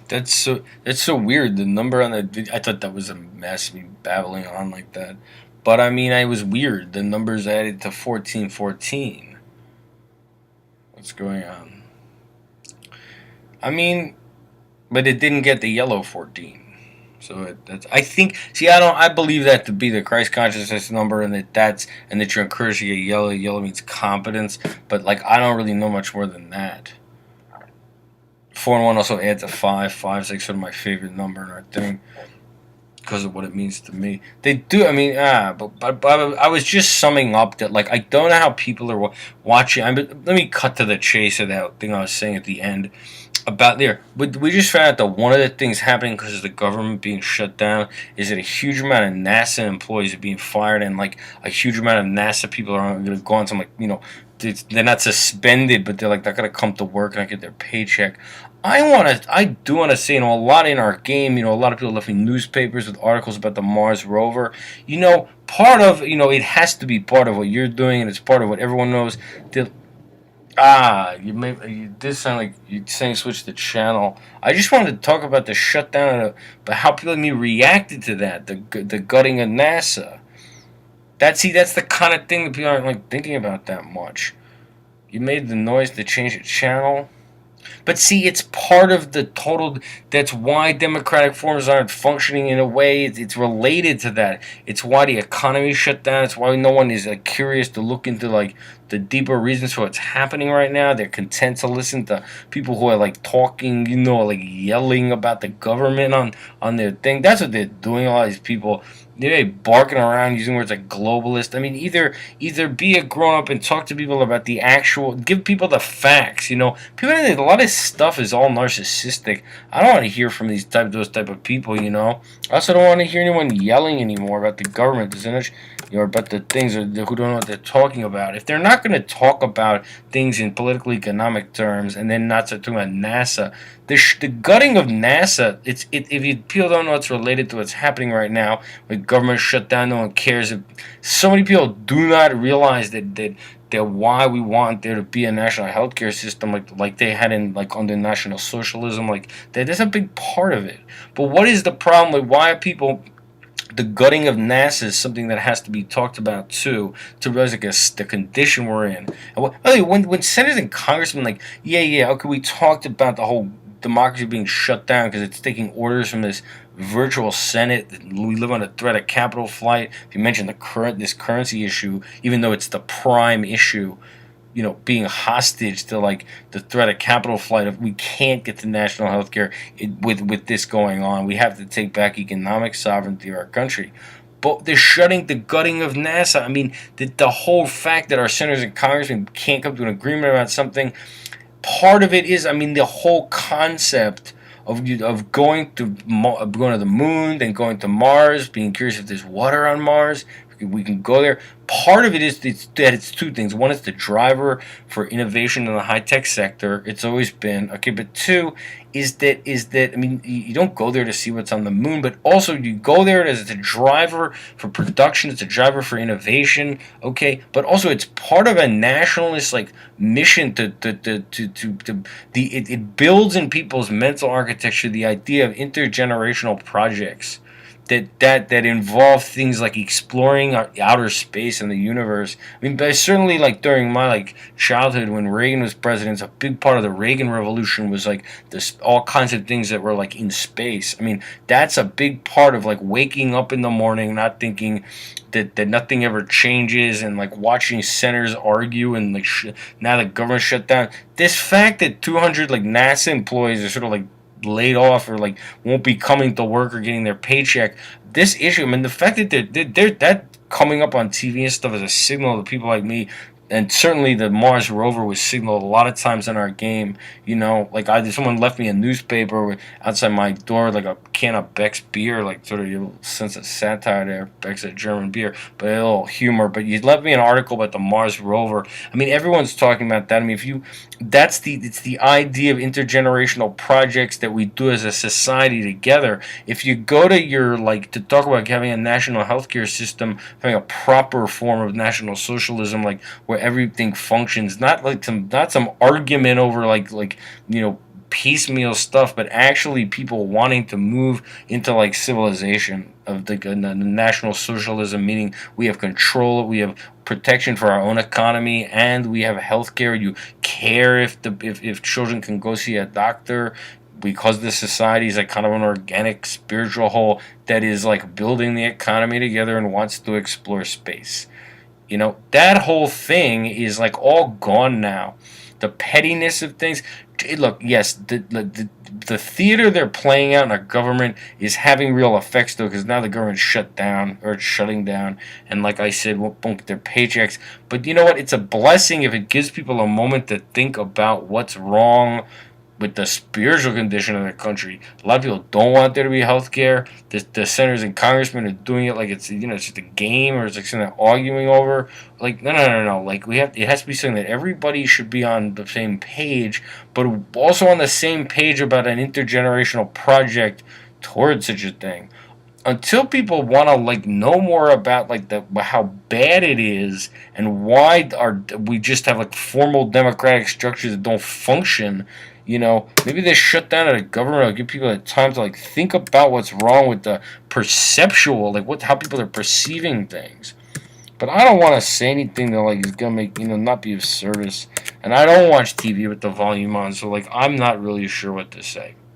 That's so weird. The number on the I thought that was a mess, me babbling on like that. But I mean, I was weird. The numbers added to 1414. What's going on? I mean, but it didn't get the yellow 14. So that's I think. See, I believe that to be the Christ consciousness number, and that you're encouraged to get yellow. Yellow means competence, but like I don't really know much more than that. 4 and 1 also adds a 5. 5's like sort of my favorite number in our thing because of what it means to me. They do. I mean, but I was just summing up that like I don't know how people are watching. Let me cut to the chase of that thing I was saying at the end about there. But we just found out that one of the things happening because of the government being shut down is that a huge amount of NASA employees are being fired, and like a huge amount of NASA people are going to go on some they're not suspended, but they're like not going to come to work and not get their paycheck. I do want to say, a lot in our game, a lot of people left me newspapers with articles about the Mars rover. Part of, it has to be part of what you're doing, and it's part of what everyone knows. That you did sound like you saying switch the channel. I just wanted to talk about the shutdown, but how people like me reacted to that, the gutting of NASA. That's the kind of thing that people aren't like thinking about that much. You made the noise to change the channel. But see, it's part of the total. That's why democratic forms aren't functioning in a way. It's related to that. It's why the economy shut down. It's why no one is curious to look into like the deeper reasons for what's happening right now. They're content to listen to people who are like talking, like yelling about the government on their thing. That's what they're doing. A lot of these people, they're barking around using words like globalist. I mean, either be a grown up and talk to people about the actual, give people the facts. People, a lot of stuff is all narcissistic. I don't want to hear from those type of people. I also don't want to hear anyone yelling anymore about the government. About the things who don't know what they're talking about. If they're not going to talk about things in political economic terms and then not start talking about NASA, the gutting of NASA, people don't know what's related to what's happening right now with government shutdown, no one cares. So many people do not realize that why we want there to be a national healthcare system like they had in like under National Socialism, like that's a big part of it. But what is the problem with why are people the gutting of NASA is something that has to be talked about too, to realize the condition we're in. When senators and congressmen okay, we talked about the whole democracy being shut down because it's taking orders from this virtual Senate. We live on the threat of capital flight. If you mention this currency issue, even though it's the prime issue, being hostage to like the threat of capital flight. If we can't get to national health care with this going on, we have to take back economic sovereignty of our country. But they're shutting the gutting of NASA. I mean, the whole fact that our senators and congressmen can't come to an agreement about something, part of it is, I mean, the whole concept of going to the moon, then going to Mars, being curious if there's water on Mars. We can go there. Part of it is that it's two things. One is the driver for innovation in the high tech sector. It's always been okay. But two is that I mean you don't go there to see what's on the moon, but also you go there as a driver for production. It's a driver for innovation. Okay, but also it's part of a nationalist like mission it builds in people's mental architecture the idea of intergenerational projects that involve things like exploring outer space and the universe. I mean, but certainly like during my like childhood when Reagan was president, a big part of the Reagan Revolution was like this all kinds of things that were like in space. I mean, that's a big part of like waking up in the morning, not thinking that nothing ever changes, and like watching senators argue and like now the government shut down. This fact that 200 like NASA employees are sort of like laid off or like won't be coming to work or getting their paycheck. This issue, I mean, the fact that they're that coming up on TV and stuff is a signal to people like me. And certainly the Mars rover was signaled a lot of times in our game. Like someone left me a newspaper outside my door, like a can of Beck's beer, like sort of a sense of satire there. Beck's a German beer, but a little humor. But you left me an article about the Mars rover. I mean, everyone's talking about that. I mean, it's the idea of intergenerational projects that we do as a society together. If you go to to talk about having a national healthcare system, having a proper form of national socialism, like where everything functions, not some argument over piecemeal stuff, but actually people wanting to move into like civilization of the national socialism, meaning we have control, we have protection for our own economy, and we have health care. You care if children can go see a doctor, because this society is like kind of an organic spiritual whole that is like building the economy together and wants to explore space. That whole thing is like all gone now. The pettiness of things. Look, yes, the theater they're playing out in our government is having real effects, though, because now the government's shut down, or it's shutting down, and like I said, won't get their paychecks. But you know what? It's a blessing if it gives people a moment to think about what's wrong with the spiritual condition of the country. A lot of people don't want there to be health care. The senators and congressmen are doing it like it's it's just a game, or it's like something they're arguing over. Like no. Like it has to be something that everybody should be on the same page, but also on the same page about an intergenerational project towards such a thing. Until people want to like know more about like the how bad it is and why we just have like formal democratic structures that don't function. Maybe they shut down at a government or give people the time to like think about what's wrong with the perceptual, like how people are perceiving things. But I don't want to say anything that like is gonna make not be of service, and I don't watch TV with the volume on, so like I'm not really sure what to say.